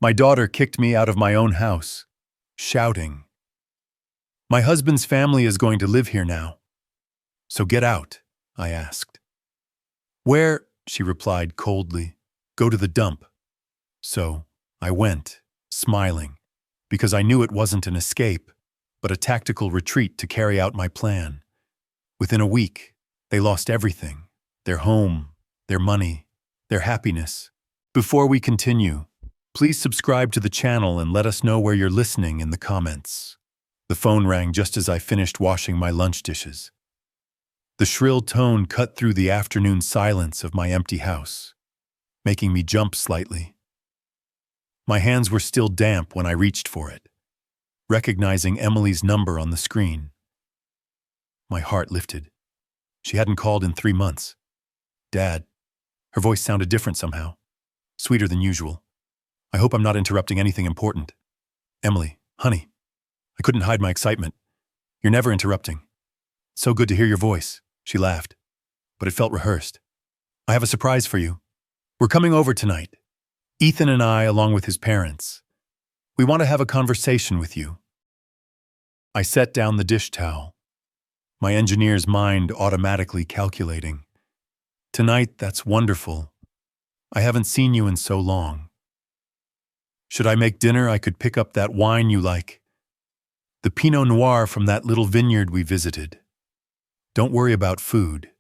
My daughter kicked me out of my own house, shouting, "My husband's family is going to live here now." "So get out," I asked. "Where?" she replied coldly. "Go to the dump." So I went, smiling, because I knew it wasn't an escape, but a tactical retreat to carry out my plan. Within a week, they lost everything: their home, their money, their happiness. Before we continue, please subscribe to the channel and let us know where you're listening in the comments. The phone rang just as I finished washing my lunch dishes. The shrill tone cut through the afternoon silence of my empty house, making me jump slightly. My hands were still damp when I reached for it, recognizing Emily's number on the screen. My heart lifted. She hadn't called in 3 months. "Dad." Her voice sounded different somehow, sweeter than usual. "I hope I'm not interrupting anything important." "Emily, honey." I couldn't hide my excitement. "You're never interrupting." "So good to hear your voice," she laughed, but it felt rehearsed. "I have a surprise for you. We're coming over tonight. Ethan and I, along with his parents. We want to have a conversation with you." I set down the dish towel, my engineer's mind automatically calculating. "Tonight, that's wonderful. I haven't seen you in so long. Should I make dinner? I could pick up that wine you like. The Pinot Noir from that little vineyard we visited. Don't worry about food.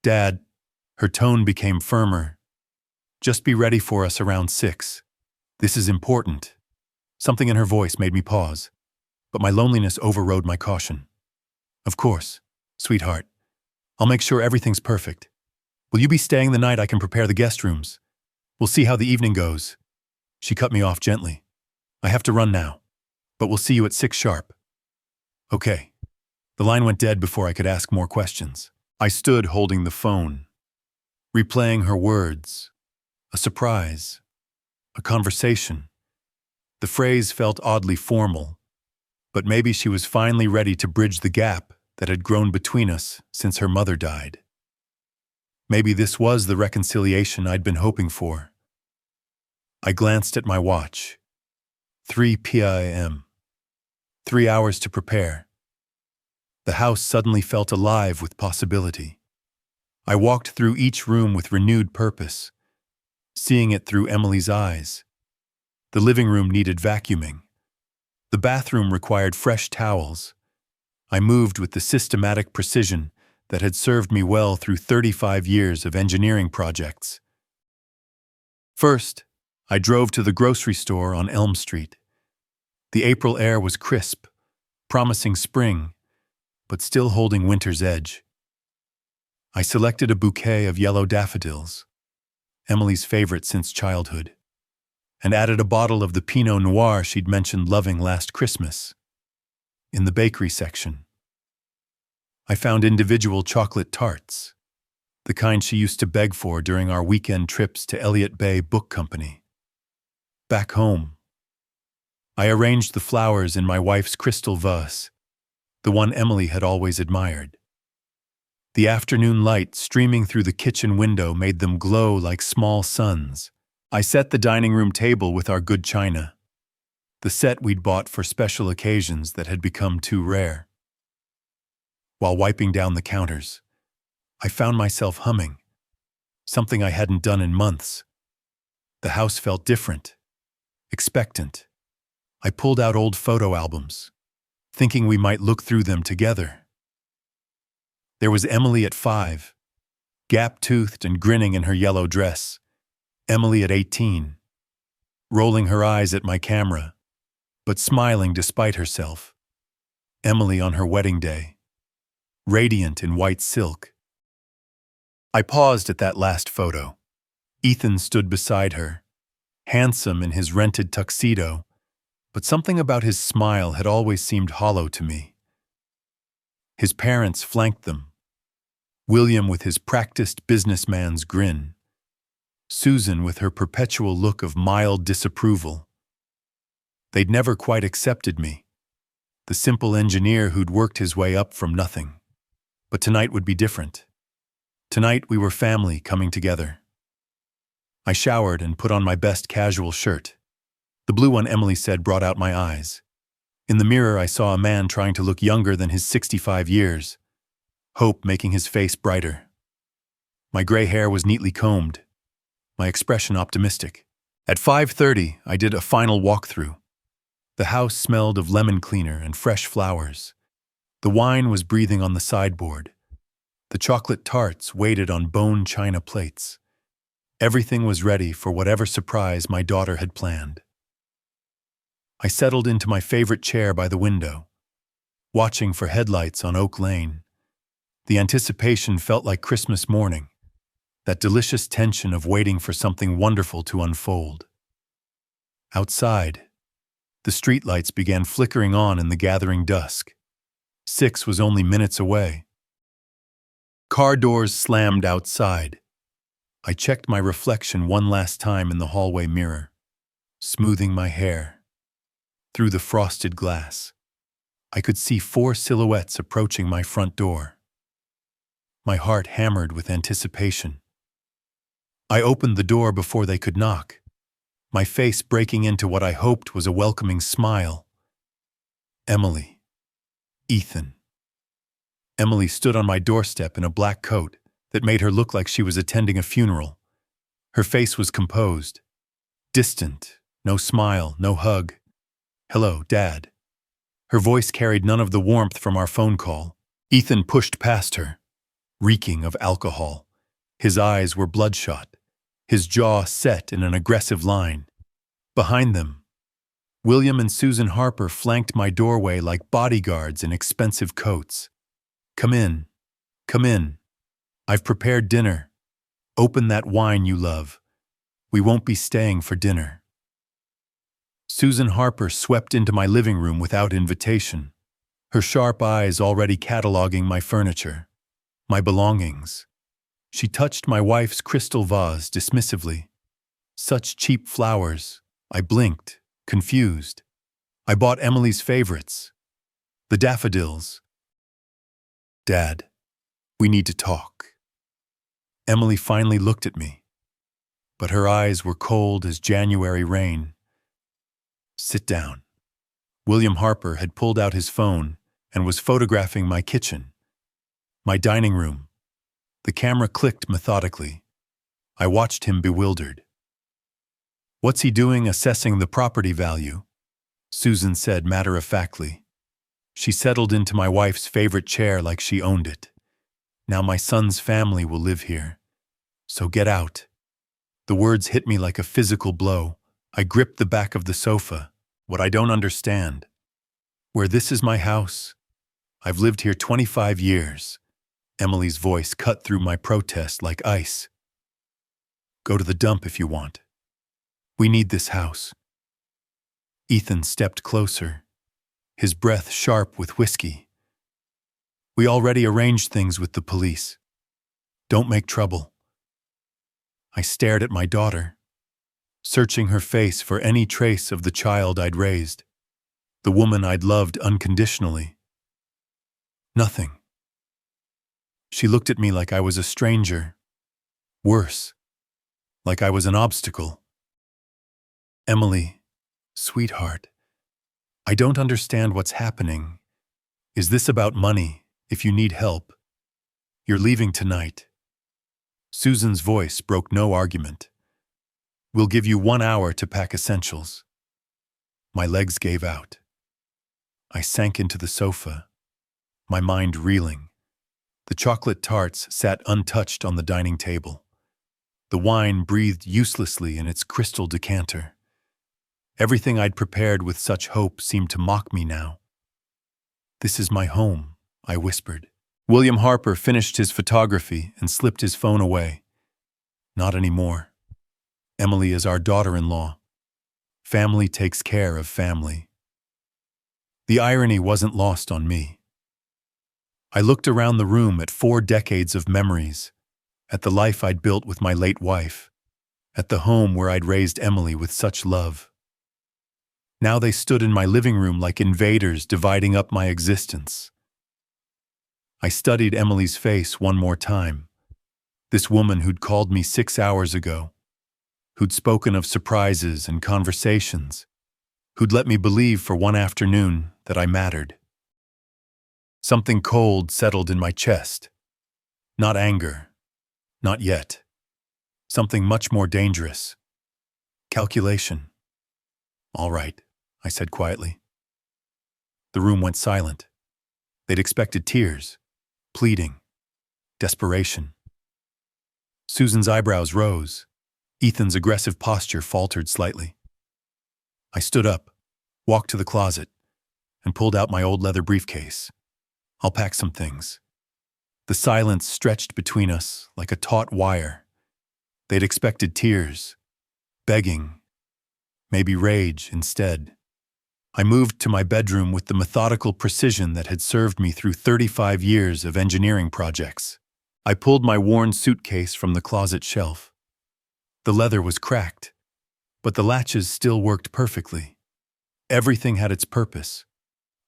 Dad," her tone became firmer, "just be ready for us around 6. This is important." Something in her voice made me pause, but my loneliness overrode my caution. "Of course, sweetheart. I'll make sure everything's perfect. Will you be staying the night? I can prepare the guest rooms. We'll see how the evening goes." She cut me off gently. "I have to run now, but we'll see you at 6 sharp." "Okay." The line went dead before I could ask more questions. I stood holding the phone, replaying her words. A surprise. A conversation. The phrase felt oddly formal, but maybe she was finally ready to bridge the gap that had grown between us since her mother died. Maybe this was the reconciliation I'd been hoping for. I glanced at my watch. 3 p.m. 3 hours to prepare. The house suddenly felt alive with possibility. I walked through each room with renewed purpose, seeing it through Emily's eyes. The living room needed vacuuming. The bathroom required fresh towels. I moved with the systematic precision that had served me well through 35 years of engineering projects. First, I drove to the grocery store on Elm Street. The April air was crisp, promising spring, but still holding winter's edge. I selected a bouquet of yellow daffodils, Emily's favorite since childhood, and added a bottle of the Pinot Noir she'd mentioned loving last Christmas. In the bakery section, I found individual chocolate tarts, the kind she used to beg for during our weekend trips to Elliott Bay Book Company. Back home, I arranged the flowers in my wife's crystal vase, the one Emily had always admired. The afternoon light streaming through the kitchen window made them glow like small suns. I set the dining room table with our good china, the set we'd bought for special occasions that had become too rare. While wiping down the counters, I found myself humming, something I hadn't done in months. The house felt different, expectant. I pulled out old photo albums, thinking we might look through them together. There was Emily at 5, gap-toothed and grinning in her yellow dress. Emily at 18, rolling her eyes at my camera, but smiling despite herself. Emily on her wedding day, radiant in white silk. I paused at that last photo. Ethan stood beside her, handsome in his rented tuxedo, but something about his smile had always seemed hollow to me. His parents flanked them, William with his practiced businessman's grin, Susan with her perpetual look of mild disapproval. They'd never quite accepted me, the simple engineer who'd worked his way up from nothing. But tonight would be different. Tonight we were family coming together. I showered and put on my best casual shirt. The blue one, Emily said, brought out my eyes. In the mirror, I saw a man trying to look younger than his 65 years, hope making his face brighter. My gray hair was neatly combed, my expression optimistic. At 5:30, I did a final walkthrough. The house smelled of lemon cleaner and fresh flowers. The wine was breathing on the sideboard. The chocolate tarts waited on bone china plates. Everything was ready for whatever surprise my daughter had planned. I settled into my favorite chair by the window, watching for headlights on Oak Lane. The anticipation felt like Christmas morning, that delicious tension of waiting for something wonderful to unfold. Outside, the streetlights began flickering on in the gathering dusk. 6 was only minutes away. Car doors slammed outside. I checked my reflection one last time in the hallway mirror, smoothing my hair. Through the frosted glass, I could see 4 silhouettes approaching my front door. My heart hammered with anticipation. I opened the door before they could knock, my face breaking into what I hoped was a welcoming smile. Emily. Ethan. Emily stood on my doorstep in a black coat that made her look like she was attending a funeral. Her face was composed, distant, no smile, no hug. "Hello, Dad." Her voice carried none of the warmth from our phone call. Ethan pushed past her, reeking of alcohol. His eyes were bloodshot, his jaw set in an aggressive line. Behind them, William and Susan Harper flanked my doorway like bodyguards in expensive coats. "Come in, come in. I've prepared dinner. Open that wine you love. We won't be staying for dinner." Susan Harper swept into my living room without invitation, her sharp eyes already cataloging my furniture, my belongings. She touched my wife's crystal vase dismissively. "Such cheap flowers." I blinked, confused. "I bought Emily's favorites, the daffodils." "Dad, we need to talk." Emily finally looked at me, but her eyes were cold as January rain. "Sit down." William Harper had pulled out his phone and was photographing my kitchen, my dining room. The camera clicked methodically. I watched him bewildered. "What's he doing assessing the property value?" Susan said matter-of-factly. She settled into my wife's favorite chair like she owned it. "Now my son's family will live here. So get out." The words hit me like a physical blow. I gripped the back of the sofa. "What I don't understand. Where this is my house. I've lived here 25 years. Emily's voice cut through my protest like ice. "Go to the dump if you want. We need this house." Ethan stepped closer, his breath sharp with whiskey. "We already arranged things with the police. Don't make trouble." I stared at my daughter, searching her face for any trace of the child I'd raised, the woman I'd loved unconditionally. Nothing. She looked at me like I was a stranger. Worse, like I was an obstacle. "Emily, sweetheart, I don't understand what's happening. Is this about money? If you need help, you're leaving tonight." Susan's voice broke no argument. "We'll give you 1 hour to pack essentials." My legs gave out. I sank into the sofa, my mind reeling. The chocolate tarts sat untouched on the dining table. The wine breathed uselessly in its crystal decanter. Everything I'd prepared with such hope seemed to mock me now. "This is my home," I whispered. William Harper finished his photography and slipped his phone away. "Not anymore. Emily is our daughter-in-law. Family takes care of family." The irony wasn't lost on me. I looked around the room at 4 decades of memories, at the life I'd built with my late wife, at the home where I'd raised Emily with such love. Now they stood in my living room like invaders dividing up my existence. I studied Emily's face one more time. This woman who'd called me 6 hours ago, who'd spoken of surprises and conversations, who'd let me believe for one afternoon that I mattered. Something cold settled in my chest. Not anger. Not yet. Something much more dangerous. Calculation. All right, I said quietly. The room went silent. They'd expected tears, pleading, desperation. Susan's eyebrows rose. Ethan's aggressive posture faltered slightly. I stood up, walked to the closet, and pulled out my old leather briefcase. I'll pack some things. The silence stretched between us like a taut wire. They'd expected tears, begging, maybe rage instead. I moved to my bedroom with the methodical precision that had served me through 35 years of engineering projects. I pulled my worn suitcase from the closet shelf. The leather was cracked, but the latches still worked perfectly. Everything had its purpose,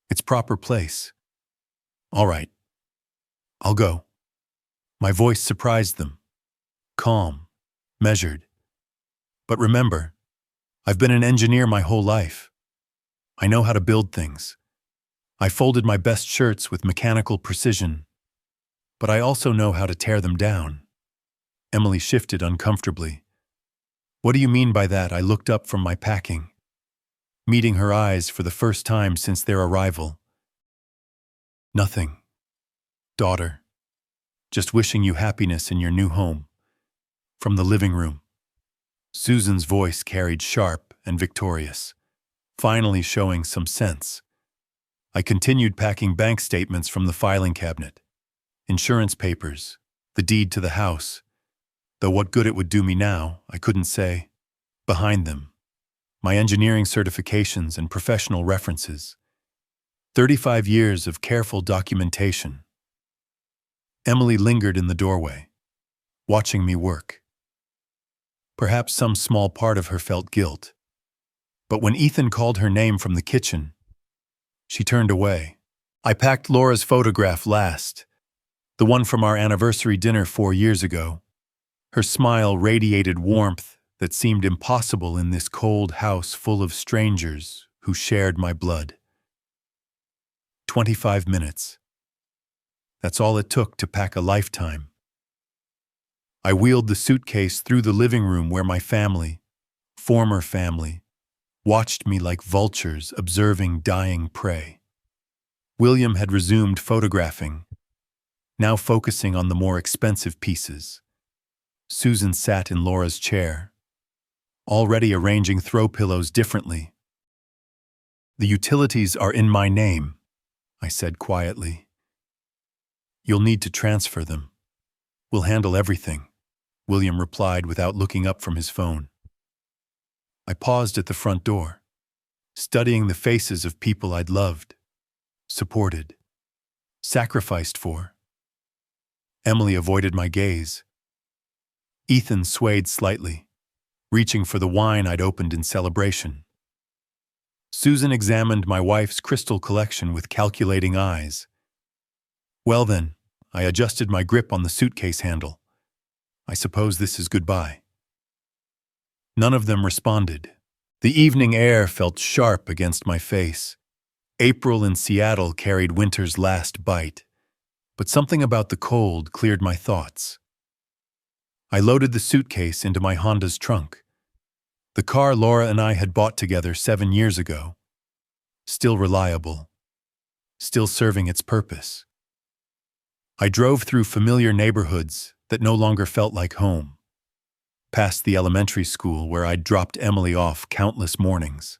its proper place. All right, I'll go. My voice surprised them. Calm, measured. But remember, I've been an engineer my whole life. I know how to build things. I folded my best shirts with mechanical precision, but I also know how to tear them down. Emily shifted uncomfortably. What do you mean by that? I looked up from my packing, meeting her eyes for the first time since their arrival. Nothing, daughter. Just wishing you happiness in your new home. From the living room. Susan's voice carried sharp and victorious, finally showing some sense. I continued packing bank statements from the filing cabinet, insurance papers, the deed to the house, though what good it would do me now, I couldn't say. Behind them, my engineering certifications and professional references. 35 years of careful documentation. Emily lingered in the doorway, watching me work. Perhaps some small part of her felt guilt. But when Ethan called her name from the kitchen, she turned away. I packed Laura's photograph last, the one from our anniversary dinner 4 years ago. Her smile radiated warmth that seemed impossible in this cold house full of strangers who shared my blood. 25 minutes. That's all it took to pack a lifetime. I wheeled the suitcase through the living room where my family, former family, watched me like vultures observing dying prey. William had resumed photographing, now focusing on the more expensive pieces. Susan sat in Laura's chair, already arranging throw pillows differently. The utilities are in my name, I said quietly. You'll need to transfer them. We'll handle everything, William replied without looking up from his phone. I paused at the front door, studying the faces of people I'd loved, supported, sacrificed for. Emily avoided my gaze. Ethan swayed slightly, reaching for the wine I'd opened in celebration. Susan examined my wife's crystal collection with calculating eyes. Well then, I adjusted my grip on the suitcase handle. I suppose this is goodbye. None of them responded. The evening air felt sharp against my face. April in Seattle carried winter's last bite, but something about the cold cleared my thoughts. I loaded the suitcase into my Honda's trunk. The car Laura and I had bought together 7 years ago. Still reliable. Still serving its purpose. I drove through familiar neighborhoods that no longer felt like home. Past the elementary school where I'd dropped Emily off countless mornings.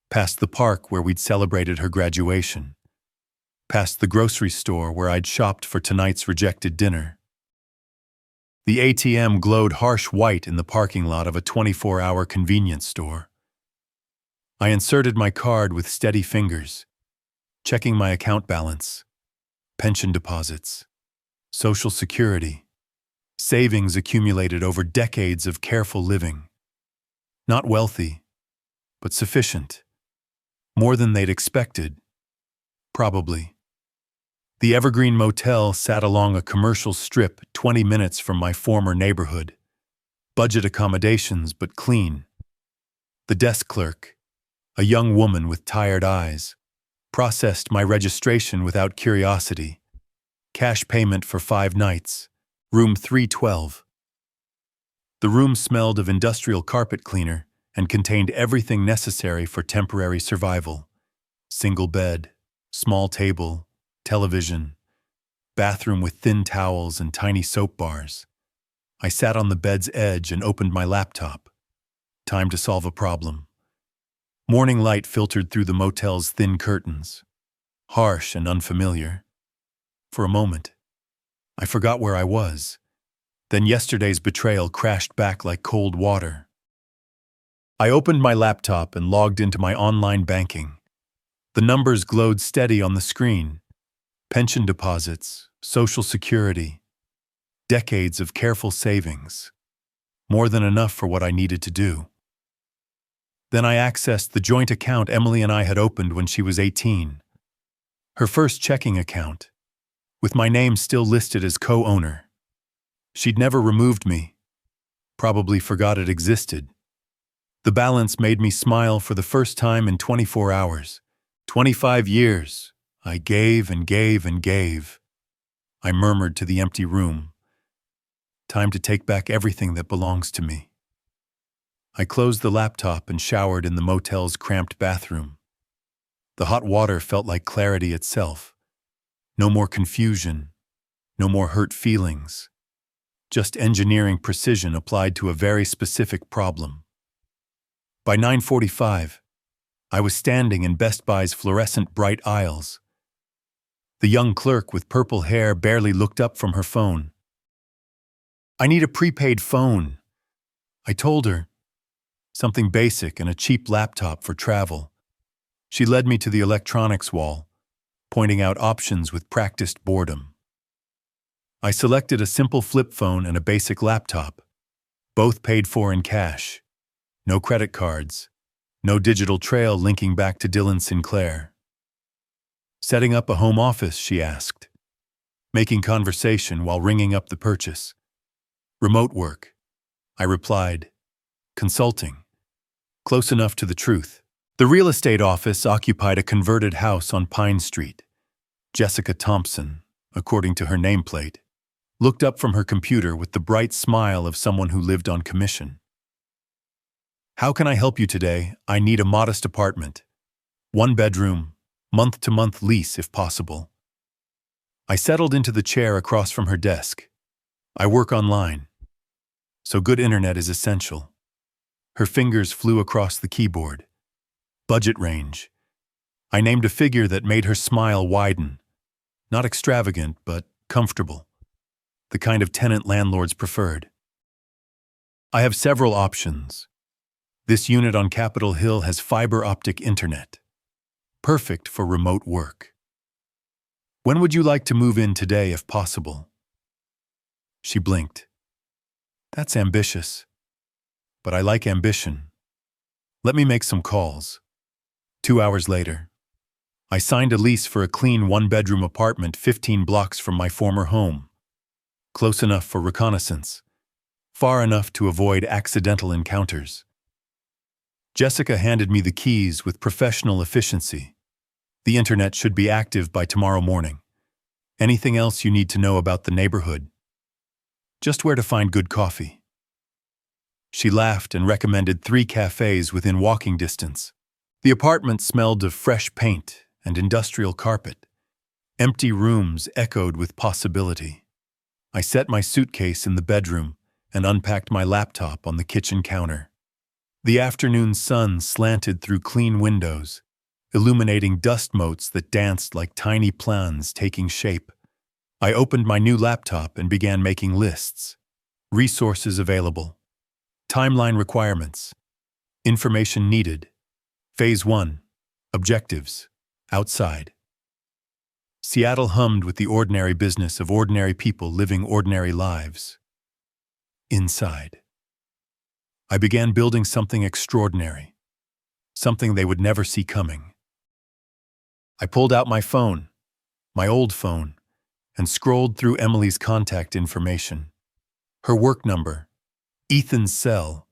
Past the park where we'd celebrated her graduation. Past the grocery store where I'd shopped for tonight's rejected dinner. The ATM glowed harsh white in the parking lot of a 24-hour convenience store. I inserted my card with steady fingers, checking my account balance, pension deposits, Social Security, savings accumulated over decades of careful living. Not wealthy, but sufficient. More than they'd expected, probably. The Evergreen Motel sat along a commercial strip 20 minutes from my former neighborhood. Budget accommodations, but clean. The desk clerk, a young woman with tired eyes, processed my registration without curiosity. Cash payment for 5 nights. Room 312. The room smelled of industrial carpet cleaner and contained everything necessary for temporary survival. Single bed, small table, television, bathroom with thin towels and tiny soap bars. I sat on the bed's edge and opened my laptop. Time to solve a problem. Morning light filtered through the motel's thin curtains, harsh and unfamiliar. For a moment, I forgot where I was. Then yesterday's betrayal crashed back like cold water. I opened my laptop and logged into my online banking. The numbers glowed steady on the screen. Pension deposits, Social Security, decades of careful savings. More than enough for what I needed to do. Then I accessed the joint account Emily and I had opened when she was 18. Her first checking account, with my name still listed as co-owner. She'd never removed me, probably forgot it existed. The balance made me smile for the first time in 24 hours. 25 years, I gave and gave and gave. I murmured to the empty room. Time to take back everything that belongs to me. I closed the laptop and showered in the motel's cramped bathroom. The hot water felt like clarity itself. No more confusion, no more hurt feelings. Just engineering precision applied to a very specific problem. By 9:45, I was standing in Best Buy's fluorescent bright aisles. The young clerk with purple hair barely looked up from her phone. "I need a prepaid phone," I told her. Something basic and a cheap laptop for travel. She led me to the electronics wall, pointing out options with practiced boredom. I selected a simple flip phone and a basic laptop, both paid for in cash. No credit cards, no digital trail linking back to Dylan Sinclair. "Setting up a home office?" she asked, making conversation while ringing up the purchase. "Remote work," I replied. "Consulting." Close enough to the truth. The real estate office occupied a converted house on Pine Street. Jessica Thompson, according to her nameplate, looked up from her computer with the bright smile of someone who lived on commission. "How can I help you today? I need a modest apartment. 1 bedroom, month-to-month lease if possible." I settled into the chair across from her desk. I work online, so good internet is essential. Her fingers flew across the keyboard. Budget range. I named a figure that made her smile widen. Not extravagant, but comfortable. The kind of tenant landlords preferred. "I have several options. This unit on Capitol Hill has fiber optic internet. Perfect for remote work. When would you like to move in today if possible?" She blinked. "That's ambitious. But I like ambition. Let me make some calls." 2 hours later, I signed a lease for a clean 1-bedroom apartment 15 blocks from my former home. Close enough for reconnaissance. Far enough to avoid accidental encounters. Jessica handed me the keys with professional efficiency. "The internet should be active by tomorrow morning. Anything else you need to know about the neighborhood? Just where to find good coffee." She laughed and recommended 3 cafes within walking distance. The apartment smelled of fresh paint and industrial carpet. Empty rooms echoed with possibility. I set my suitcase in the bedroom and unpacked my laptop on the kitchen counter. The afternoon sun slanted through clean windows, illuminating dust motes that danced like tiny plans taking shape. I opened my new laptop and began making lists. Resources available. Timeline requirements. Information needed. Phase 1. Objectives. Outside. Seattle hummed with the ordinary business of ordinary people living ordinary lives. Inside. I began building something extraordinary. Something they would never see coming. I pulled out my phone, my old phone, and scrolled through Emily's contact information. Her work number, Ethan's cell,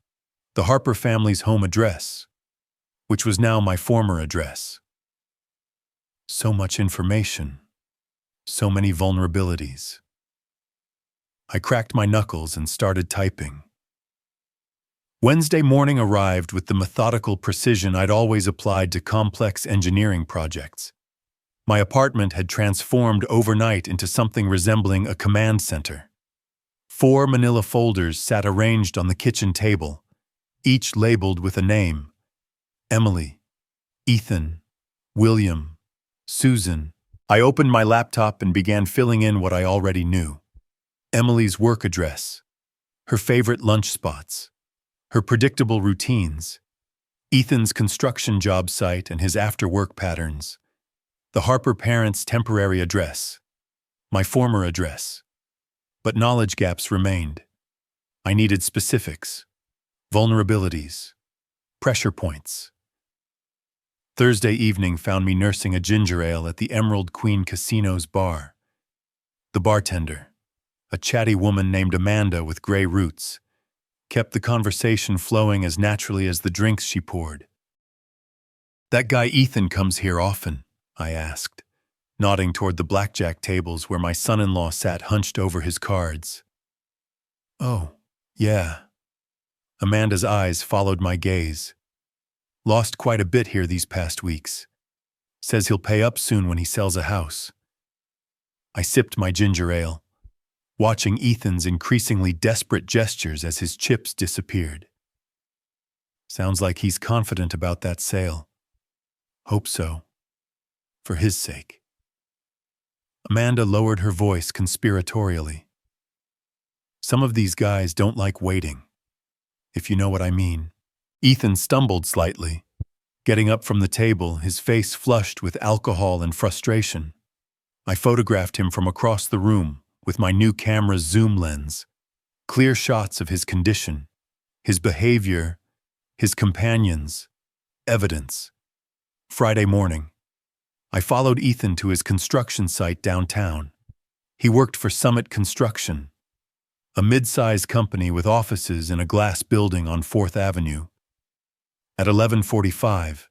the Harper family's home address. which was now my former address. So much information, so many vulnerabilities. I cracked my knuckles and started typing. Wednesday morning arrived with the methodical precision I'd always applied to complex engineering projects. My apartment had transformed overnight into something resembling a command center. 4 manila folders sat arranged on the kitchen table, each labeled with a name: Emily, Ethan, William, Susan. I opened my laptop and began filling in what I already knew. Emily's work address, her favorite lunch spots, her predictable routines, Ethan's construction job site and his after-work patterns, the Harper parents' temporary address, my former address. But knowledge gaps remained. I needed specifics, vulnerabilities, pressure points. Thursday evening found me nursing a ginger ale at the Emerald Queen Casino's bar. The bartender, a chatty woman named Amanda with gray roots, kept the conversation flowing as naturally as the drinks she poured. "That guy Ethan comes here often?" I asked, nodding toward the blackjack tables where my son-in-law sat hunched over his cards. "Oh, yeah." Amanda's eyes followed my gaze. "Lost quite a bit here these past weeks. Says he'll pay up soon when he sells a house." I sipped my ginger ale, watching Ethan's increasingly desperate gestures as his chips disappeared. Sounds like he's confident about that sale. Hope so. For his sake. Amanda lowered her voice conspiratorially. "Some of these guys don't like waiting, if you know what I mean." Ethan stumbled slightly, getting up from the table, his face flushed with alcohol and frustration. I photographed him from across the room with my new camera's zoom lens. Clear shots of his condition, his behavior, his companions, evidence. Friday morning, I followed Ethan to his construction site downtown. He worked for Summit Construction, a mid-sized company with offices in a glass building on 4th Avenue. At 11:45,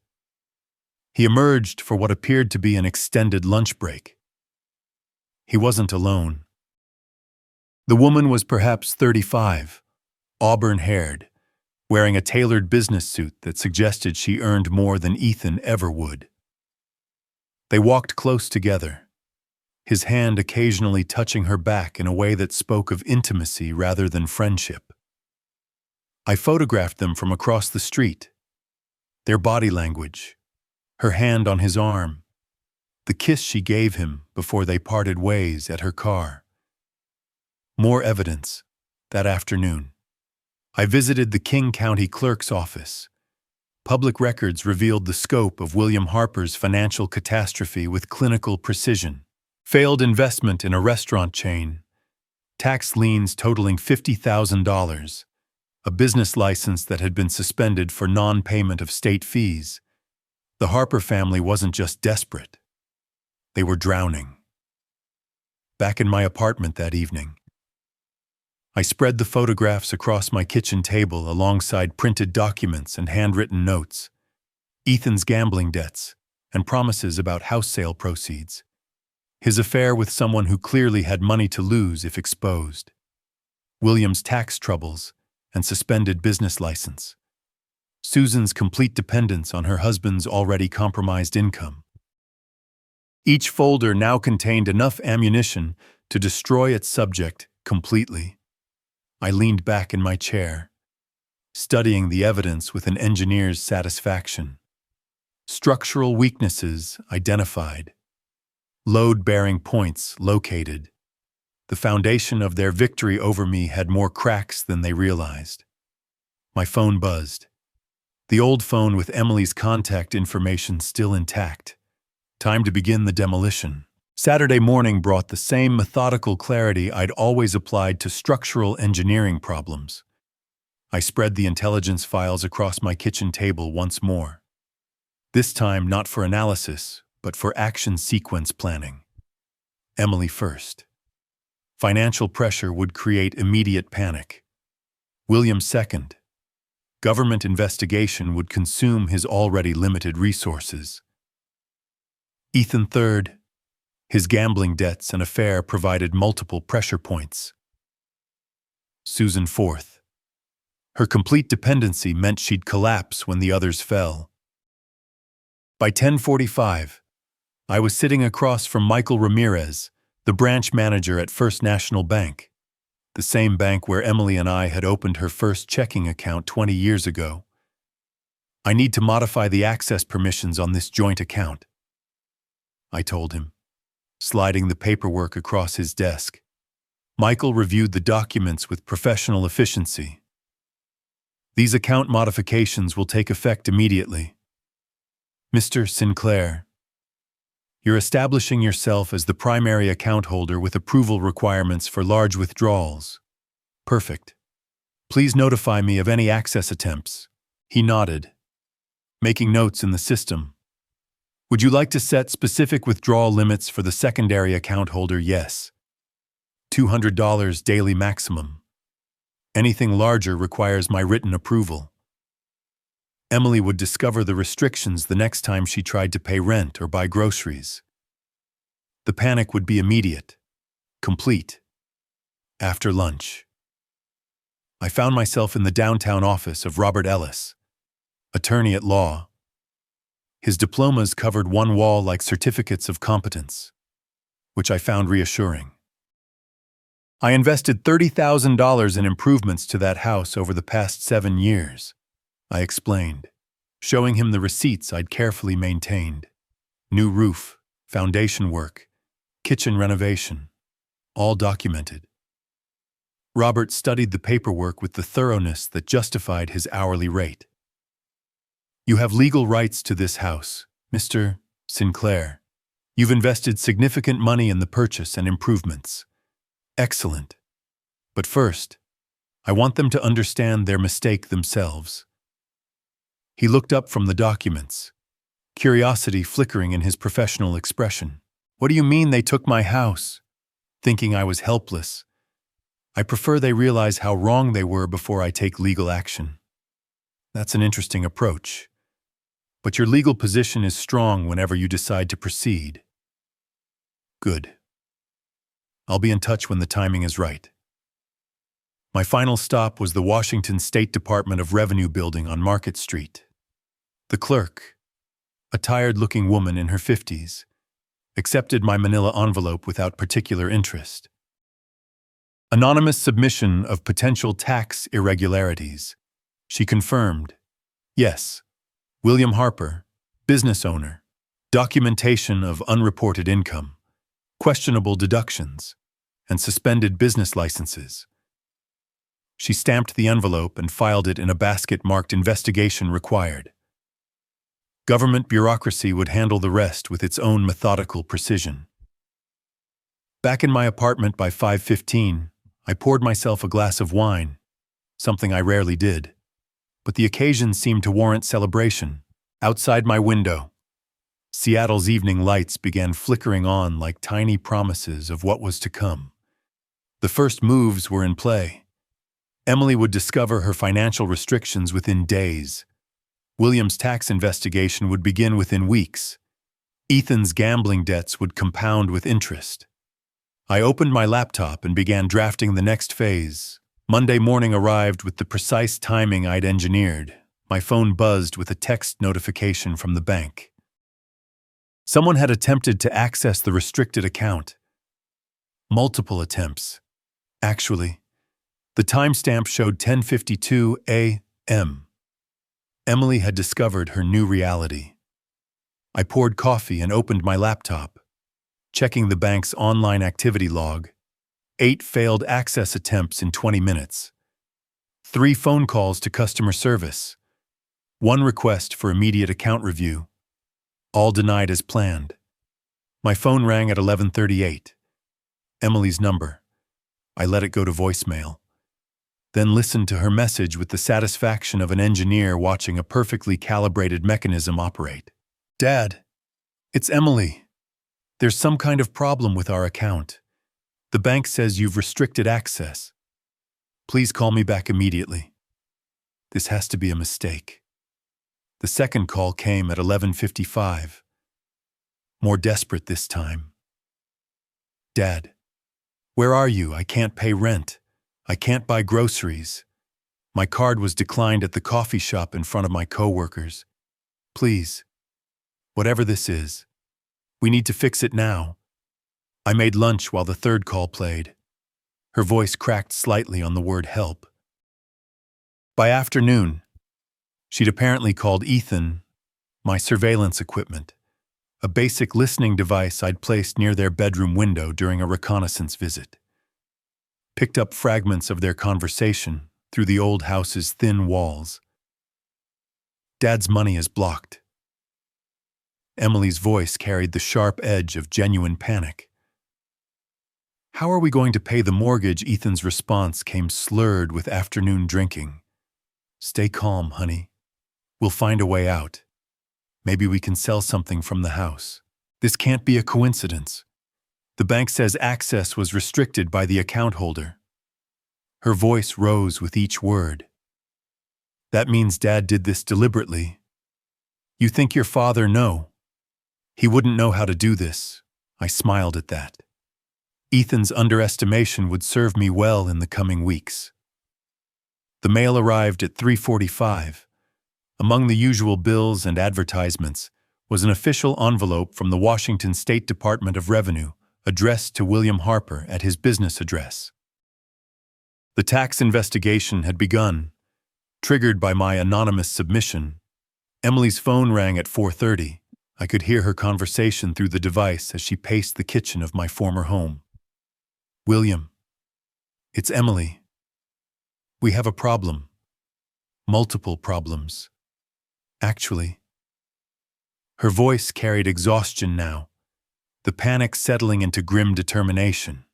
he emerged for what appeared to be an extended lunch break. He wasn't alone. The woman was perhaps 35, auburn-haired, wearing a tailored business suit that suggested she earned more than Ethan ever would. They walked close together, his hand occasionally touching her back in a way that spoke of intimacy rather than friendship. I photographed them from across the street. Their body language, her hand on his arm, the kiss she gave him before they parted ways at her car. More evidence that afternoon. I visited the King County Clerk's office. Public records revealed the scope of William Harper's financial catastrophe with clinical precision. Failed investment in a restaurant chain, tax liens totaling $50,000, a business license that had been suspended for non-payment of state fees. The Harper family wasn't just desperate. They were drowning. Back in my apartment that evening, I spread the photographs across my kitchen table alongside printed documents and handwritten notes, Ethan's gambling debts, and promises about house sale proceeds, his affair with someone who clearly had money to lose if exposed, William's tax troubles and suspended business license, Susan's complete dependence on her husband's already compromised income. Each folder now contained enough ammunition to destroy its subject completely. I leaned back in my chair, studying the evidence with an engineer's satisfaction. Structural weaknesses identified. Load-bearing points located. The foundation of their victory over me had more cracks than they realized. My phone buzzed. The old phone with Emily's contact information still intact. Time to begin the demolition. Saturday morning brought the same methodical clarity I'd always applied to structural engineering problems. I spread the intelligence files across my kitchen table once more. This time not for analysis, but for action sequence planning. Emily first. Financial pressure would create immediate panic. William second. Government investigation would consume his already limited resources. Ethan III, his gambling debts and affair provided multiple pressure points. Susan IV, her complete dependency meant she'd collapse when the others fell. By 10:45, I was sitting across from Michael Ramirez, the branch manager at First National Bank, the same bank where Emily and I had opened her first checking account 20 years ago. "I need to modify the access permissions on this joint account," I told him, sliding the paperwork across his desk. Michael reviewed the documents with professional efficiency. "These account modifications will take effect immediately. Mr. Sinclair, you're establishing yourself as the primary account holder with approval requirements for large withdrawals. Perfect. Please notify me of any access attempts." He nodded, making notes in the system. "Would you like to set specific withdrawal limits for the secondary account holder?" "Yes. $200 daily maximum. Anything larger requires my written approval." Emily would discover the restrictions the next time she tried to pay rent or buy groceries. The panic would be immediate, complete. After lunch, I found myself in the downtown office of Robert Ellis, attorney at law. His diplomas covered one wall like certificates of competence, which I found reassuring. "I invested $30,000 in improvements to that house over the past 7 years, I explained, showing him the receipts I'd carefully maintained. New roof, foundation work, kitchen renovation, all documented. Robert studied the paperwork with the thoroughness that justified his hourly rate. "You have legal rights to this house, Mr. Sinclair. You've invested significant money in the purchase and improvements. Excellent. But first, I want them to understand their mistake themselves." He looked up from the documents, curiosity flickering in his professional expression. "What do you mean they took my house?" Thinking I was helpless. "I prefer they realize how wrong they were before I take legal action." "That's an interesting approach. But your legal position is strong whenever you decide to proceed." "Good. I'll be in touch when the timing is right." My final stop was the Washington State Department of Revenue building on Market Street. The clerk, a tired-looking woman in her 50s, accepted my manila envelope without particular interest. "Anonymous submission of potential tax irregularities," she confirmed. "Yes, William Harper, business owner, documentation of unreported income, questionable deductions, and suspended business licenses." She stamped the envelope and filed it in a basket marked "Investigation Required." Government bureaucracy would handle the rest with its own methodical precision. Back in my apartment by 5:15, I poured myself a glass of wine, something I rarely did. But the occasion seemed to warrant celebration. Outside my window, Seattle's evening lights began flickering on like tiny promises of what was to come. The first moves were in play. Emily would discover her financial restrictions within days. William's tax investigation would begin within weeks. Ethan's gambling debts would compound with interest. I opened my laptop and began drafting the next phase. Monday morning arrived with the precise timing I'd engineered. My phone buzzed with a text notification from the bank. Someone had attempted to access the restricted account. Multiple attempts. Actually, the timestamp showed 10:52 a.m. Emily had discovered her new reality. I poured coffee and opened my laptop, checking the bank's online activity log. 8 failed access attempts in 20 minutes. 3 phone calls to customer service. 1 request for immediate account review. All denied as planned. My phone rang at 11:38. Emily's number. I let it go to voicemail, then listened to her message with the satisfaction of an engineer watching a perfectly calibrated mechanism operate. "Dad, it's Emily. There's some kind of problem with our account. The bank says you've restricted access. Please call me back immediately." This has to be a mistake. The second call came at 11:55. More desperate this time. Dad, where are you? I can't pay rent. I can't buy groceries. My card was declined at the coffee shop in front of my coworkers. Please, whatever this is, we need to fix it now. I made lunch while the third call played. Her voice cracked slightly on the word help. By afternoon, she'd apparently called Ethan, my surveillance equipment, a basic listening device I'd placed near their bedroom window during a reconnaissance visit. Picked up fragments of their conversation through the old house's thin walls. Dad's money is blocked. Emily's voice carried the sharp edge of genuine panic. How are we going to pay the mortgage? Ethan's response came slurred with afternoon drinking. Stay calm, honey. We'll find a way out. Maybe we can sell something from the house. This can't be a coincidence. The bank says access was restricted by the account holder. Her voice rose with each word. That means Dad did this deliberately. You think your father? No. He wouldn't know how to do this. I smiled at that. Ethan's underestimation would serve me well in the coming weeks. The mail arrived at 3:45. Among the usual bills and advertisements was an official envelope from the Washington State Department of Revenue addressed to William Harper at his business address. The tax investigation had begun, triggered by my anonymous submission. Emily's phone rang at 4:30. I could hear her conversation through the device as she paced the kitchen of my former home. William, it's Emily. We have a problem. Multiple problems. Actually. Her voice carried exhaustion now, the panic settling into grim determination.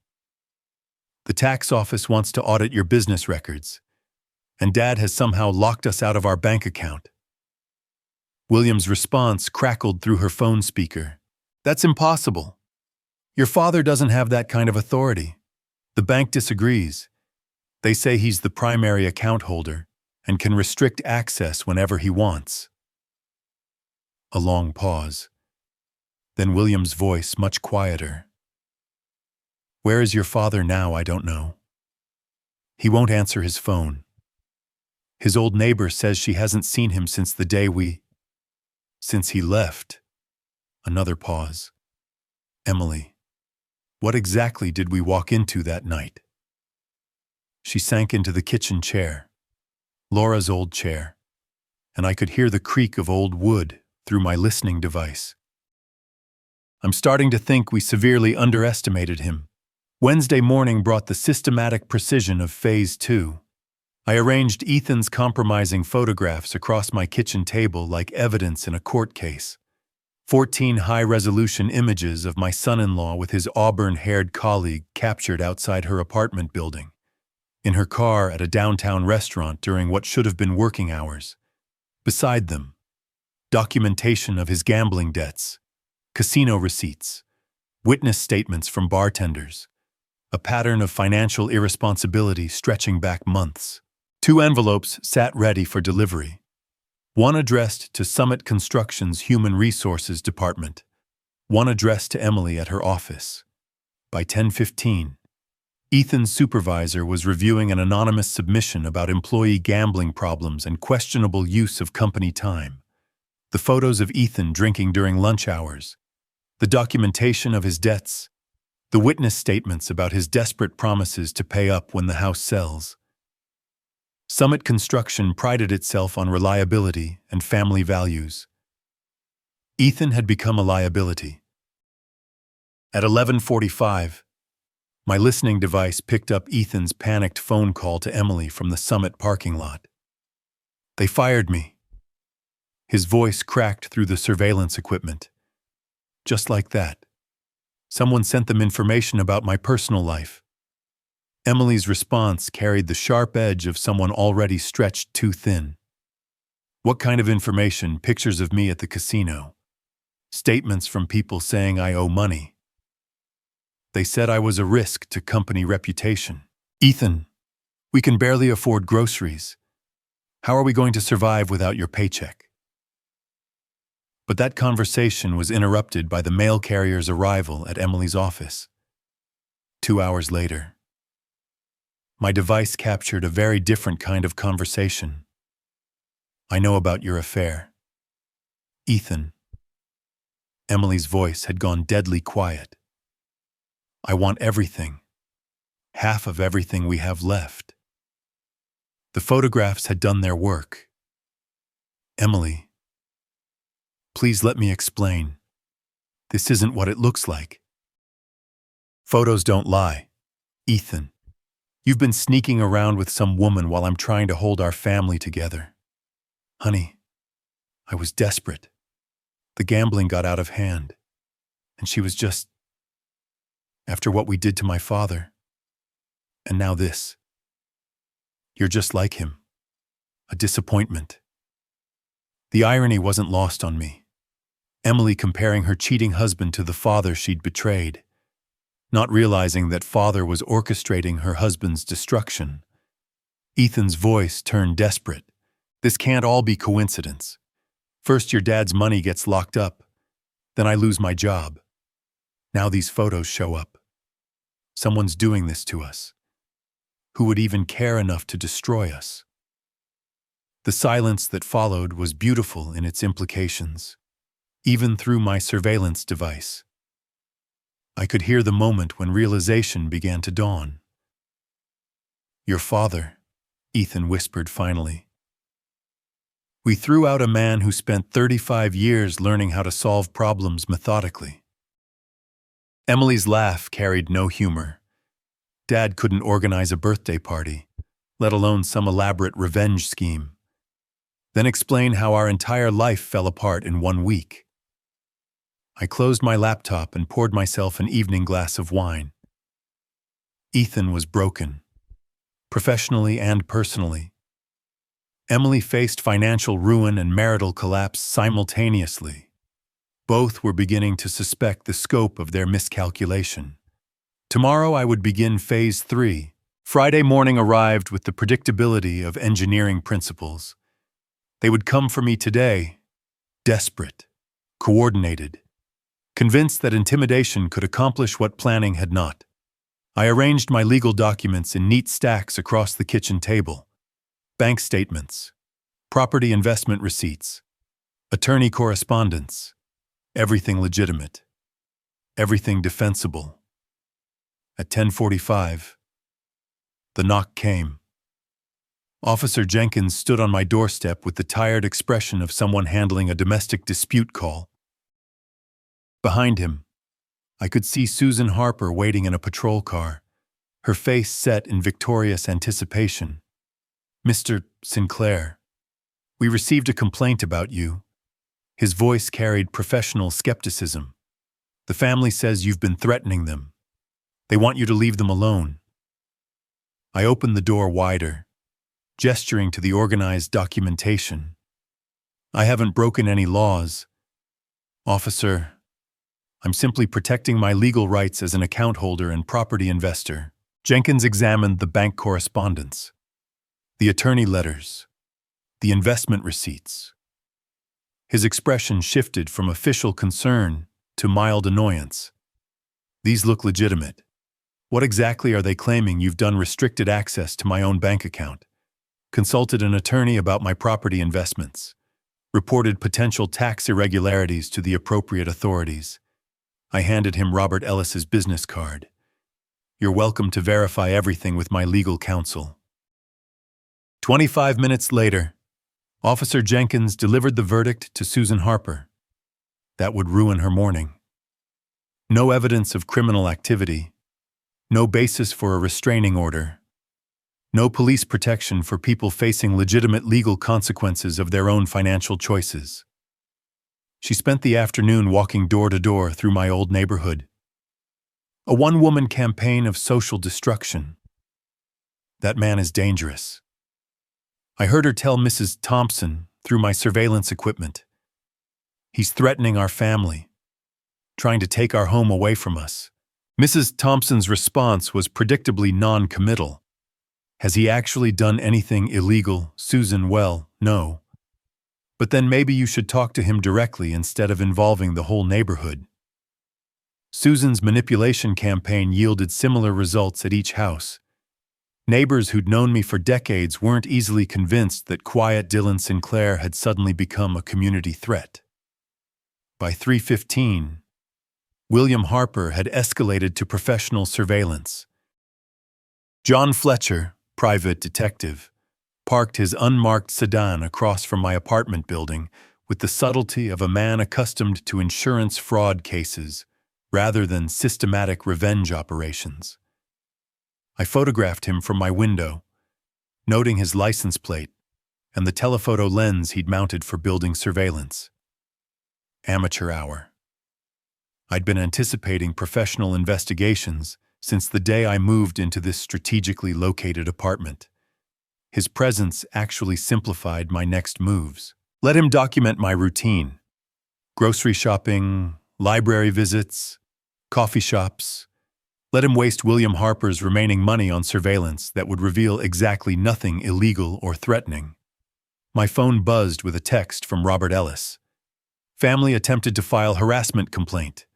The tax office wants to audit your business records, and Dad has somehow locked us out of our bank account. William's response crackled through her phone speaker. That's impossible. Your father doesn't have that kind of authority. The bank disagrees. They say he's the primary account holder and can restrict access whenever he wants. A long pause. Then William's voice much quieter. Where is your father now? I don't know. He won't answer his phone. His old neighbor says she hasn't seen him since the day since he left. Another pause. Emily, what exactly did we walk into that night? She sank into the kitchen chair, Laura's old chair, and I could hear the creak of old wood through my listening device. I'm starting to think we severely underestimated him. Wednesday morning brought the systematic precision of Phase 2. I arranged Ethan's compromising photographs across my kitchen table like evidence in a court case. 14 high-resolution images of my son-in-law with his auburn-haired colleague captured outside her apartment building, in her car at a downtown restaurant during what should have been working hours. Beside them, documentation of his gambling debts, casino receipts, witness statements from bartenders, a pattern of financial irresponsibility stretching back months. 2 envelopes sat ready for delivery. One addressed to Summit Construction's Human Resources Department, one addressed to Emily at her office. By 10:15, Ethan's supervisor was reviewing an anonymous submission about employee gambling problems and questionable use of company time. The photos of Ethan drinking during lunch hours, the documentation of his debts, the witness statements about his desperate promises to pay up when the house sells. Summit Construction prided itself on reliability and family values. Ethan had become a liability. At 11:45, my listening device picked up Ethan's panicked phone call to Emily from the Summit parking lot. They fired me. His voice cracked through the surveillance equipment. Just like that. Someone sent them information about my personal life. Emily's response carried the sharp edge of someone already stretched too thin. What kind of information? Pictures of me at the casino. Statements from people saying I owe money. They said I was a risk to company reputation. Ethan, we can barely afford groceries. How are we going to survive without your paycheck? But that conversation was interrupted by the mail carrier's arrival at Emily's office. 2 hours later, my device captured a very different kind of conversation. I know about your affair. Ethan. Emily's voice had gone deadly quiet. I want everything. Half of everything we have left. The photographs had done their work. Emily, please let me explain. This isn't what it looks like. Photos don't lie. Ethan, you've been sneaking around with some woman while I'm trying to hold our family together. Honey, I was desperate. The gambling got out of hand, and she was just... After what we did to my father, and now this. You're just like him. A disappointment. The irony wasn't lost on me. Emily comparing her cheating husband to the father she'd betrayed, not realizing that father was orchestrating her husband's destruction. Ethan's voice turned desperate. This can't all be coincidence. First your dad's money gets locked up, then I lose my job. Now these photos show up. Someone's doing this to us. Who would even care enough to destroy us? The silence that followed was beautiful in its implications, even through my surveillance device. I could hear the moment when realization began to dawn. Your father, Ethan whispered finally. We threw out a man who spent 35 years learning how to solve problems methodically. Emily's laugh carried no humor. Dad couldn't organize a birthday party, let alone some elaborate revenge scheme. Then explain how our entire life fell apart in 1 week. I closed my laptop and poured myself an evening glass of wine. Ethan was broken, professionally and personally. Emily faced financial ruin and marital collapse simultaneously. Both were beginning to suspect the scope of their miscalculation. Tomorrow I would begin Phase 3. Friday morning arrived with the predictability of engineering principles. They would come for me today, desperate, coordinated, convinced that intimidation could accomplish what planning had not. I arranged my legal documents in neat stacks across the kitchen table. Bank statements, property investment receipts, attorney correspondence, everything legitimate, everything defensible. At 10:45, the knock came. Officer Jenkins stood on my doorstep with the tired expression of someone handling a domestic dispute call. Behind him, I could see Susan Harper waiting in a patrol car, her face set in victorious anticipation. Mr. Sinclair, we received a complaint about you. His voice carried professional skepticism. The family says you've been threatening them. They want you to leave them alone. I opened the door wider, gesturing to the organized documentation. I haven't broken any laws. Officer, I'm simply protecting my legal rights as an account holder and property investor. Jenkins examined the bank correspondence, the attorney letters, the investment receipts. His expression shifted from official concern to mild annoyance. These look legitimate. What exactly are they claiming you've done restricted access to my own bank account? Consulted an attorney about my property investments. Reported potential tax irregularities to the appropriate authorities. I handed him Robert Ellis's business card. You're welcome to verify everything with my legal counsel. 25 minutes later, Officer Jenkins delivered the verdict to Susan Harper. That would ruin her morning. No evidence of criminal activity. No basis for a restraining order. No police protection for people facing legitimate legal consequences of their own financial choices. She spent the afternoon walking door to door through my old neighborhood. A one-woman campaign of social destruction. That man is dangerous. I heard her tell Mrs. Thompson through my surveillance equipment. He's threatening our family, trying to take our home away from us. Mrs. Thompson's response was predictably non-committal. Has he actually done anything illegal, Susan? Well, no. But then maybe you should talk to him directly instead of involving the whole neighborhood. Susan's manipulation campaign yielded similar results at each house. Neighbors who'd known me for decades weren't easily convinced that quiet Dylan Sinclair had suddenly become a community threat. By 3:15, William Harper had escalated to professional surveillance. John Fletcher, private detective, parked his unmarked sedan across from my apartment building with the subtlety of a man accustomed to insurance fraud cases rather than systematic revenge operations. I photographed him from my window, noting his license plate and the telephoto lens he'd mounted for building surveillance. Amateur hour. I'd been anticipating professional investigations since the day I moved into this strategically located apartment. His presence actually simplified my next moves. Let him document my routine. Grocery shopping, library visits, coffee shops. Let him waste William Harper's remaining money on surveillance that would reveal exactly nothing illegal or threatening. My phone buzzed with a text from Robert Ellis. Family attempted to file harassment complaint.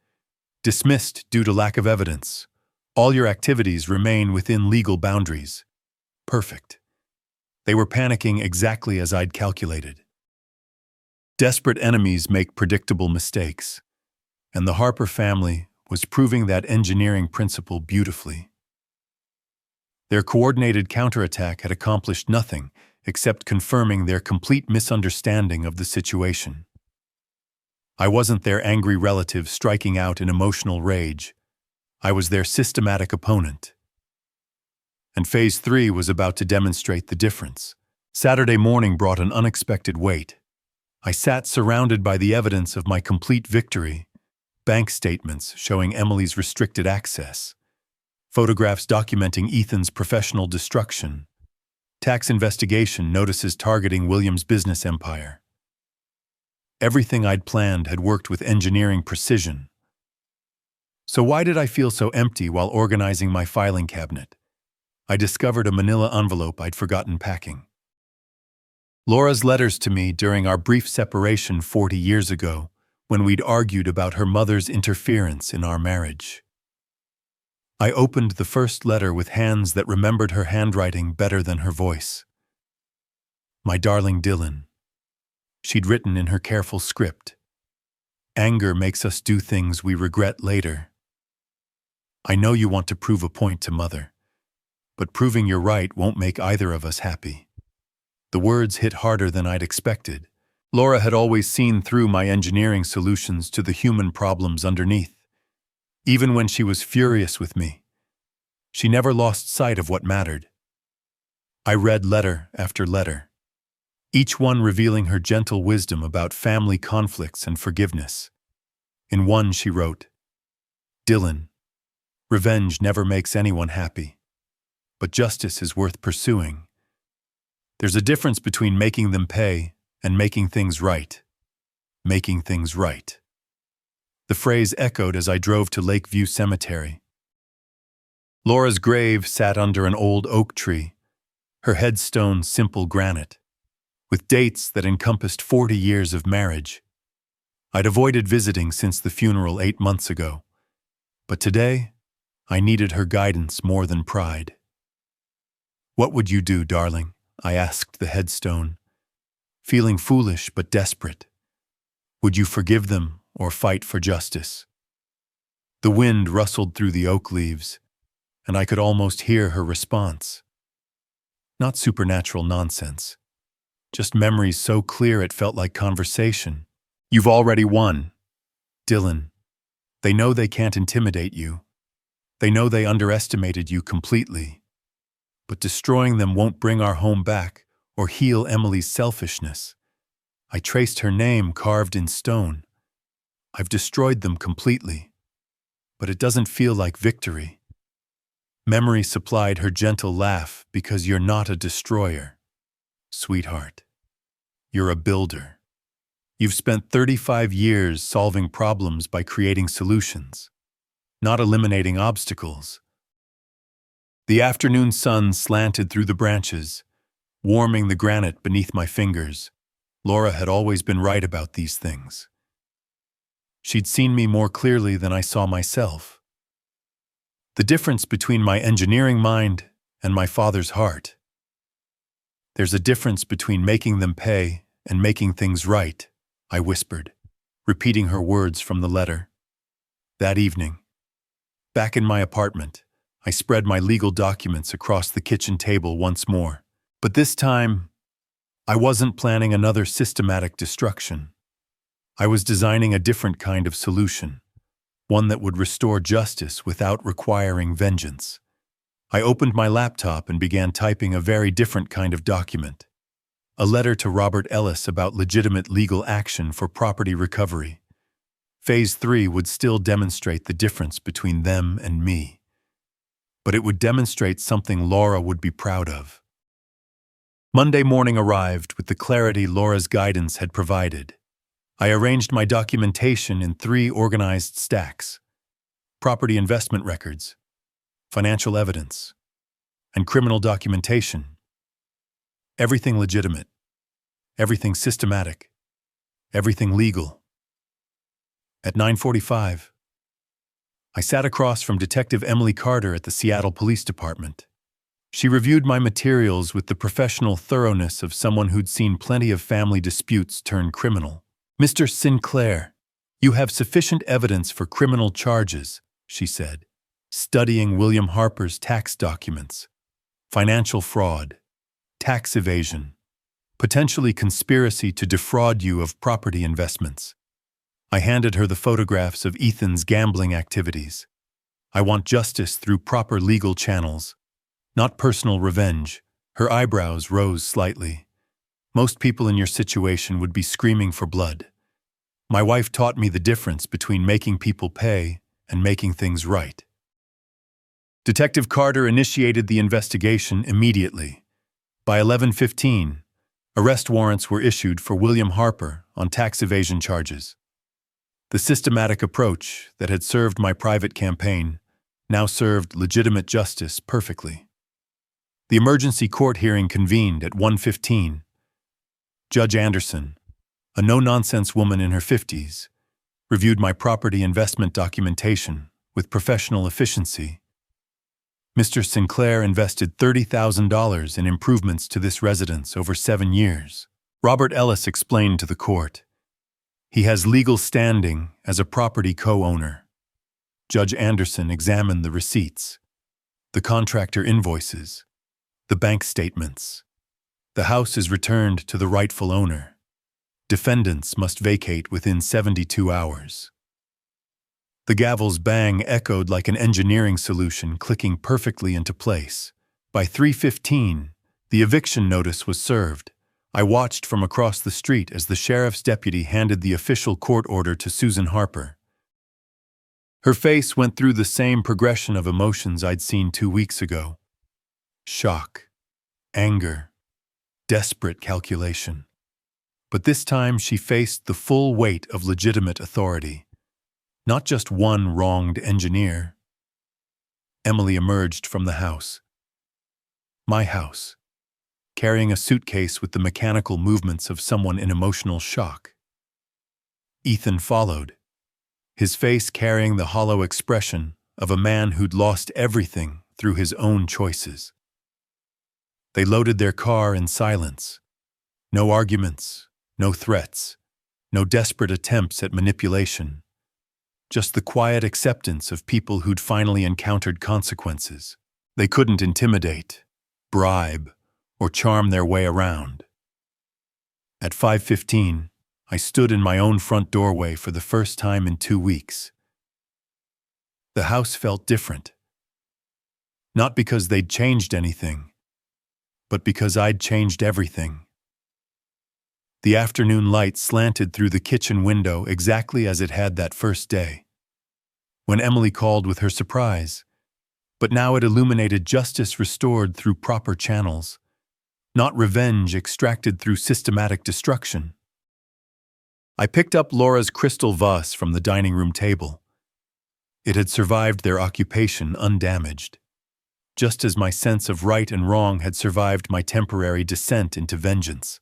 Dismissed due to lack of evidence. All your activities remain within legal boundaries. Perfect. They were panicking exactly as I'd calculated. Desperate enemies make predictable mistakes, and the Harper family was proving that engineering principle beautifully. Their coordinated counterattack had accomplished nothing except confirming their complete misunderstanding of the situation. I wasn't their angry relative striking out in emotional rage. I was their systematic opponent. And Phase 3 was about to demonstrate the difference. Saturday morning brought an unexpected weight. I sat surrounded by the evidence of my complete victory. Bank statements showing Emily's restricted access. Photographs documenting Ethan's professional destruction. Tax investigation notices targeting William's business empire. Everything I'd planned had worked with engineering precision. So why did I feel so empty while organizing my filing cabinet? I discovered a manila envelope I'd forgotten packing. Laura's letters to me during our brief separation 40 years ago, when we'd argued about her mother's interference in our marriage. I opened the first letter with hands that remembered her handwriting better than her voice. My darling Dylan. She'd written in her careful script. Anger makes us do things we regret later. I know you want to prove a point to Mother, but proving you're right won't make either of us happy. The words hit harder than I'd expected. Laura had always seen through my engineering solutions to the human problems underneath. Even when she was furious with me, she never lost sight of what mattered. I read letter after letter, each one revealing her gentle wisdom about family conflicts and forgiveness. In one she wrote, Dylan, revenge never makes anyone happy, but justice is worth pursuing. There's a difference between making them pay and making things right. Making things right. The phrase echoed as I drove to Lakeview Cemetery. Laura's grave sat under an old oak tree, her headstone simple granite, with dates that encompassed 40 years of marriage. I'd avoided visiting since the funeral 8 months ago, but today I needed her guidance more than pride. What would you do, darling? I asked the headstone, feeling foolish but desperate. Would you forgive them or fight for justice? The wind rustled through the oak leaves, and I could almost hear her response. Not supernatural nonsense, just memories so clear it felt like conversation. You've already won, Dylan. They know they can't intimidate you. They know they underestimated you completely. But destroying them won't bring our home back or heal Emily's selfishness. I traced her name carved in stone. I've destroyed them completely, but it doesn't feel like victory. Memory supplied her gentle laugh because you're not a destroyer, sweetheart. You're a builder. You've spent 35 years solving problems by creating solutions, not eliminating obstacles. The afternoon sun slanted through the branches, warming the granite beneath my fingers. Laura had always been right about these things. She'd seen me more clearly than I saw myself. The difference between my engineering mind and my father's heart. There's a difference between making them pay and making things right, I whispered, repeating her words from the letter. That evening, back in my apartment, I spread my legal documents across the kitchen table once more. But this time, I wasn't planning another systematic destruction. I was designing a different kind of solution, one that would restore justice without requiring vengeance. I opened my laptop and began typing a very different kind of document. A letter to Robert Ellis about legitimate legal action for property recovery. Phase 3 would still demonstrate the difference between them and me. But it would demonstrate something Laura would be proud of. Monday morning arrived with the clarity Laura's guidance had provided. I arranged my documentation in 3 organized stacks: property investment records, financial evidence, and criminal documentation. Everything legitimate, everything systematic, everything legal. At 9:45, I sat across from Detective Emily Carter at the Seattle Police Department. She reviewed my materials with the professional thoroughness of someone who'd seen plenty of family disputes turn criminal. "Mr. Sinclair, you have sufficient evidence for criminal charges," she said, studying William Harper's tax documents, financial fraud, tax evasion, potentially conspiracy to defraud you of property investments. I handed her the photographs of Ethan's gambling activities. I want justice through proper legal channels, not personal revenge. Her eyebrows rose slightly. Most people in your situation would be screaming for blood. My wife taught me the difference between making people pay and making things right. Detective Carter initiated the investigation immediately. By 11:15, arrest warrants were issued for William Harper on tax evasion charges. The systematic approach that had served my private campaign now served legitimate justice perfectly. The emergency court hearing convened at 1:15. Judge Anderson, a no-nonsense woman in her 50s, reviewed my property investment documentation with professional efficiency. Mr. Sinclair invested $30,000 in improvements to this residence over 7 years. Robert Ellis explained to the court. He has legal standing as a property co-owner. Judge Anderson examined the receipts, the contractor invoices, the bank statements. The house is returned to the rightful owner. Defendants must vacate within 72 hours. The gavel's bang echoed like an engineering solution clicking perfectly into place. By 3:15, the eviction notice was served. I watched from across the street as the sheriff's deputy handed the official court order to Susan Harper. Her face went through the same progression of emotions I'd seen 2 weeks ago. Shock, anger, desperate calculation. But this time she faced the full weight of legitimate authority. Not just one wronged engineer. Emily emerged from the house. My house, carrying a suitcase with the mechanical movements of someone in emotional shock. Ethan followed, his face carrying the hollow expression of a man who'd lost everything through his own choices. They loaded their car in silence. No arguments, no threats, no desperate attempts at manipulation. Just the quiet acceptance of people who'd finally encountered consequences. They couldn't intimidate, bribe, or charm their way around. At 5:15, I stood in my own front doorway for the first time in 2 weeks. The house felt different. Not because they'd changed anything, but because I'd changed everything. The afternoon light slanted through the kitchen window exactly as it had that first day, when Emily called with her surprise. But now it illuminated justice restored through proper channels, not revenge extracted through systematic destruction. I picked up Laura's crystal vase from the dining room table. It had survived their occupation undamaged. just as my sense of right and wrong had survived my temporary descent into vengeance.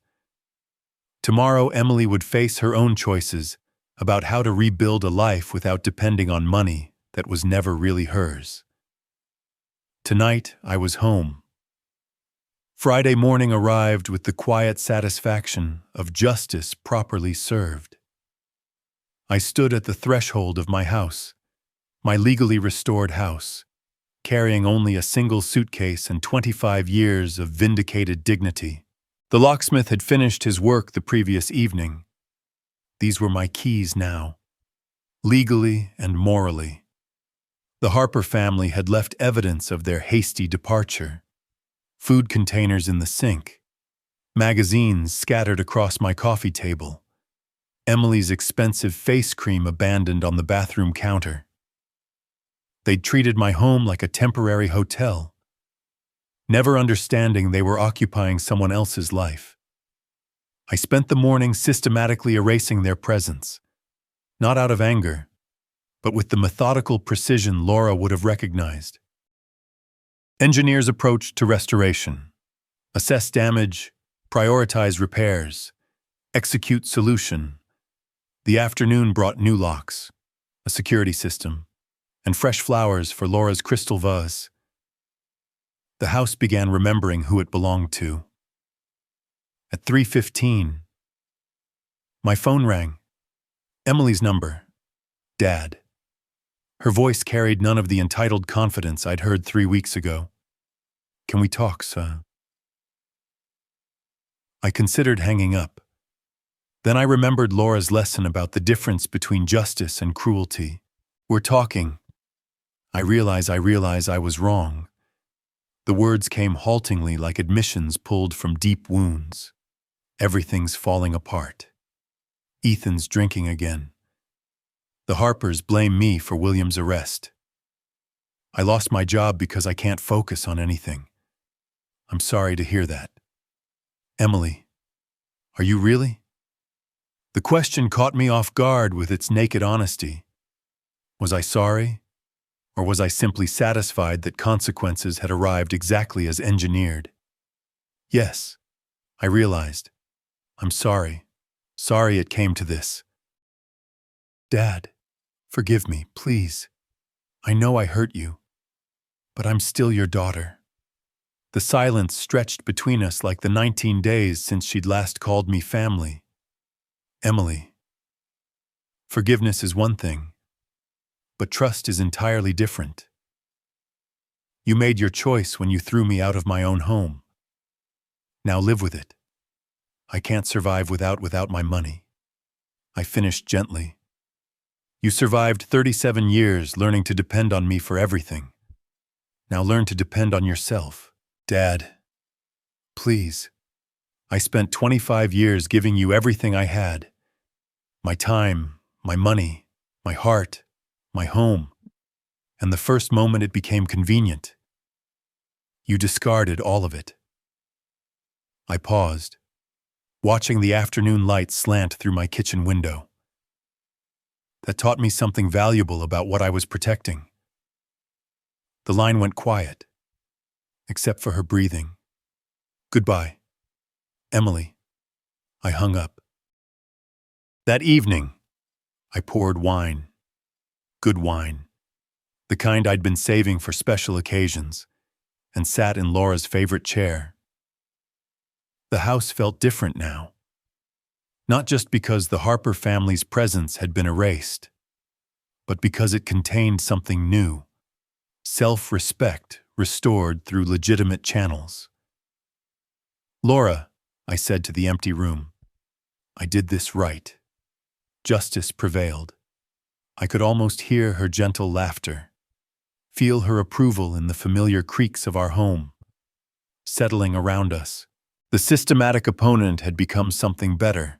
Tomorrow, Emily would face her own choices about how to rebuild a life without depending on money that was never really hers. Tonight, I was home. Friday morning arrived with the quiet satisfaction of justice properly served. I stood at the threshold of my house, my legally restored house, carrying only a single suitcase and 25 years of vindicated dignity. The locksmith had finished his work the previous evening. These were my keys now, legally and morally. The Harper family had left evidence of their hasty departure. Food containers in the sink, magazines scattered across my coffee table, Emily's expensive face cream abandoned on the bathroom counter. They'd treated my home like a temporary hotel, never understanding they were occupying someone else's life. I spent the morning systematically erasing their presence, not out of anger, but with the methodical precision Laura would have recognized. Engineers approach to restoration, assess damage, prioritize repairs, execute solution. The afternoon brought new locks, a security system, and fresh flowers for Laura's crystal vase. The house began remembering who it belonged to. At 3:15, my phone rang. Emily's number. Dad. Her voice carried none of the entitled confidence I'd heard 3 weeks ago. Can we talk, sir? I considered hanging up. Then I remembered Laura's lesson about the difference between justice and cruelty. We're talking. I realize I was wrong. The words came haltingly like admissions pulled from deep wounds. Everything's falling apart. Ethan's drinking again. The Harpers blame me for William's arrest. I lost my job because I can't focus on anything. I'm sorry to hear that. Emily, are you really? The question caught me off guard with its naked honesty. Was I sorry? Or was I simply satisfied that consequences had arrived exactly as engineered? Yes, I realized. I'm sorry. Sorry it came to this. Dad, forgive me, please. I know I hurt you, but I'm still your daughter. The silence stretched between us like the 19 days since she'd last called me family. Emily, forgiveness is one thing, but trust is entirely different. You made your choice when you threw me out of my own home. Now live with it. I can't survive without my money. I finished gently. You survived 37 years learning to depend on me for everything. Now learn to depend on yourself. Dad, please. I spent 25 years giving you everything I had. My time, my money, my heart, my home. And the first moment it became convenient, you discarded all of it. I paused, watching the afternoon light slant through my kitchen window. That taught me something valuable about what I was protecting. The line went quiet, except for her breathing. Goodbye, Emily. I hung up. That evening, I poured wine. Good wine. The kind I'd been saving for special occasions, and sat in Laura's favorite chair. The house felt different now. Not just because the Harper family's presence had been erased, but because it contained something new, self-respect restored through legitimate channels. Laura, I said to the empty room, I did this right. Justice prevailed. I could almost hear her gentle laughter, feel her approval in the familiar creaks of our home, settling around us. The systematic opponent had become something better,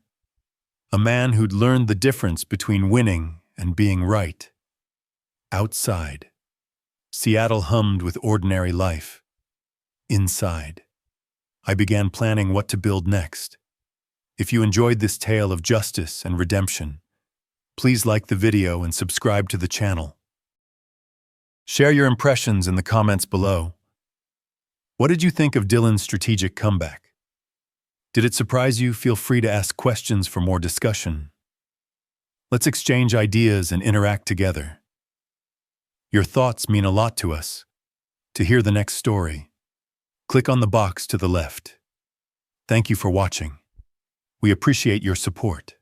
a man who'd learned the difference between winning and being right. Outside, Seattle hummed with ordinary life. Inside, I began planning what to build next. If you enjoyed this tale of justice and redemption, please like the video and subscribe to the channel. Share your impressions in the comments below. What did you think of Dylan's strategic comeback? Did it surprise you? Feel free to ask questions for more discussion. Let's exchange ideas and interact together. Your thoughts mean a lot to us. To hear the next story, click on the box to the left. Thank you for watching. We appreciate your support.